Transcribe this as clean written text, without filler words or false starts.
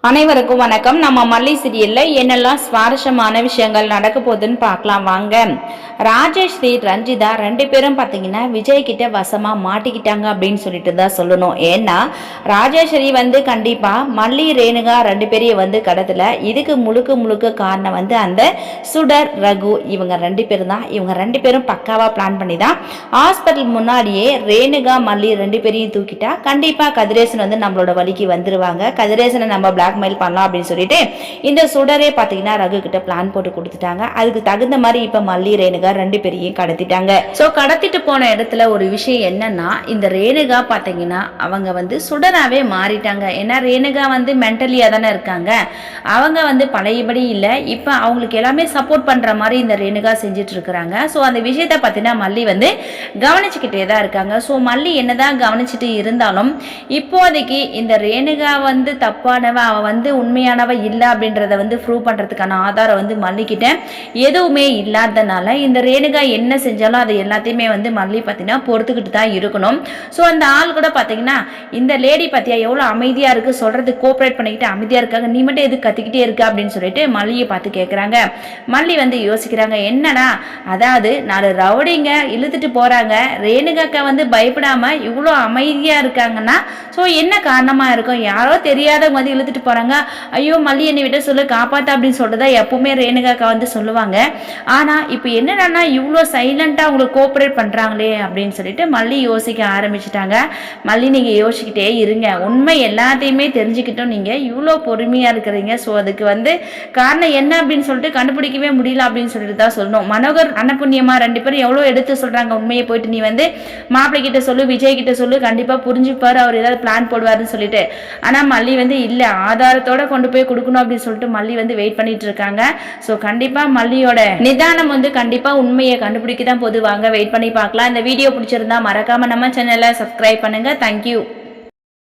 அனைவருக்கும் வணக்கம். நம்ம மல்லி சீரியல்ல என்னெல்லாம் சுவாரஸ்யமான விஷயங்கள் நடக்க போகுதுன்னு பார்க்கலாம் வாங்க. ராஜேஸ்ரீ ரஞ்சிதா ரெண்டு பேரும் பார்த்தீங்கன்னா விஜய் கிட்ட வசமா மாட்டிக்கிட்டாங்க அப்படின்னு சொல்லிட்டு தான் சொல்லணும். ஏன்னா ராஜேஸ்வரி கண்டிப்பா மல்லி ரேணுகா ரெண்டு பேரையும் கடத்தல. இதுக்கு முழுக்க காரணம் அந்த சுடர் ரகு இவங்க ரெண்டு பேரும் தான். இவங்க ரெண்டு பேரும் பக்காவா பிளான் பண்ணி தான் ஹாஸ்பிட்டல் முன்னாடியே ரேணுகா மல்லி ரெண்டு பேரையும் தூக்கிட்டா கண்டிப்பா கதிரேசன் நம்மளோட வழிக்கு வந்துருவாங்க. கதிரேசனை நம்ம பிளாக்மெயில் பண்ணலாம் அப்படின்னு சொல்லிட்டு இந்த சுடரே பார்த்தீங்கன்னா ரகு கிட்ட பிளான் போட்டு கொடுத்துட்டாங்க. அதுக்கு தகுந்த மாதிரி இப்ப மல்லி ரேணுகா ரெண்டு பேரையும் கடத்திட்டாங்க. சோ கடத்திட்டு போன இடத்துல ஒரு விஷயம் என்னன்னா, இந்த ரேணுகா பாத்தீங்கன்னா அவங்க சுடராவே மாறிட்டாங்க. ஏன்னா ரேணுகா மென்டலியா தானே இருக்காங்க. அவங்க பழையபடி இல்லை. இப்ப அவங்களுக்கு எல்லாமே சப்போர்ட் பண்ற மாதிரி இந்த ரேணுகா செஞ்சுட்டு இருக்கிறாங்க. ஸோ அந்த விஷயத்த பார்த்தீங்கன்னா மல்லி கவனிச்சுக்கிட்டே தான் இருக்காங்க. ஸோ மல்லி என்னதான் கவனிச்சுட்டு இருந்தாலும் இப்போதைக்கு இந்த ரேணுகா தப்பானவ, அவ உண்மையானவ இல்லை அப்படின்றத ப்ரூவ் பண்றதுக்கான ஆதாரம் மல்லிக்கிட்ட எதுவுமே இல்லாதனால இந்த ரேணுகா என்ன செஞ்சாலும் அதை எல்லாத்தையுமே மல்லி பார்த்தீங்கன்னா பொறுத்துக்கிட்டு தான் இருக்கணும். ஸோ அந்த ஆள் கூட பார்த்தீங்கன்னா இந்த லேடி பார்த்தியா எவ்வளோ அமைதியாக இருக்கு, சொல்றது கோஆப்ரேட் பண்ணிக்கிட்டு அமைதியாக இருக்காங்க, நீ மட்டும் எது கத்திக்கிட்டே இருக்கு அப்படின்னு சொல்லிட்டு மல்லியை பார்த்து கேட்குறாங்க. மல்லி யோசிக்கிறாங்க, என்னடா அதாவது 4 ரவுடிங்க இழுத்துட்டு போறாங்க, ரேணுகாக்கா பயப்படாம இவ்வளோ அமைதியாக இருக்காங்கன்னா ஸோ என்ன காரணமாக இருக்கும்? யாரோ தெரியாதவங்க இழுத்துட்டு போறாங்க. ஐயோ மல்லி என்னை விட சொல்லு காப்பாற்ற அப்படின்னு சொல்றதா எப்பவுமே ரேணுகாக்கா சொல்லுவாங்க. ஆனால் இப்போ என்னன்னா இவ்வளோ சைலண்டாக அவங்களுக்கு கோஆப்ரேட் பண்ணுறாங்களே அப்படின்னு சொல்லிட்டு மல்லி யோசிக்க ஆரம்பிச்சிட்டாங்க. மல்லி நீங்கள் யோசிக்கிட்டே இருங்க, உண்மை எல்லாத்தையுமே தெரிஞ்சுக்கிட்டோம், நீங்கள் இவ்வளோ பொறுமையாக இருக்கிறீங்க. ஸோ அதுக்கு காரணம் என்ன அப்படின்னு சொல்லிட்டு கண்டுபிடிக்கவே முடியல அப்படின்னு சொல்லிட்டு தான் சொல்லணும். மனோகர் அன்னபுண்ணியமா ரெண்டு பேரும் எவ்வளோ எடுத்து சொல்கிறாங்க உண்மையை, போயிட்டு நீ மாப்பிள்ளை கிட்ட சொல்லு, விஜய் கிட்ட சொல்லு, கண்டிப்பாக புரிஞ்சுப்பாரு, அவர் ஏதாவது பிளான் போடுவாருன்னு சொல்லிட்டு. ஆனால் மல்லி இல்லை, ஆதாரத்தோட கொண்டு போய் கொடுக்கணும் அப்படின்னு சொல்லிட்டு மல்லி வெயிட் பண்ணிட்டு இருக்காங்க. ஸோ கண்டிப்பாக மல்லியோட நிதானம் கண்டிப்பா உண்மையை கண்டுபிடிக்க தான் போது. வாங்க வெயிட் பண்ணி பார்க்கலாம். இந்த வீடியோ பிடிச்சிருந்தா மறக்காம நம்ம சேனலை சப்ஸ்கிரைப் பண்ணுங்க. தேங்க்யூ.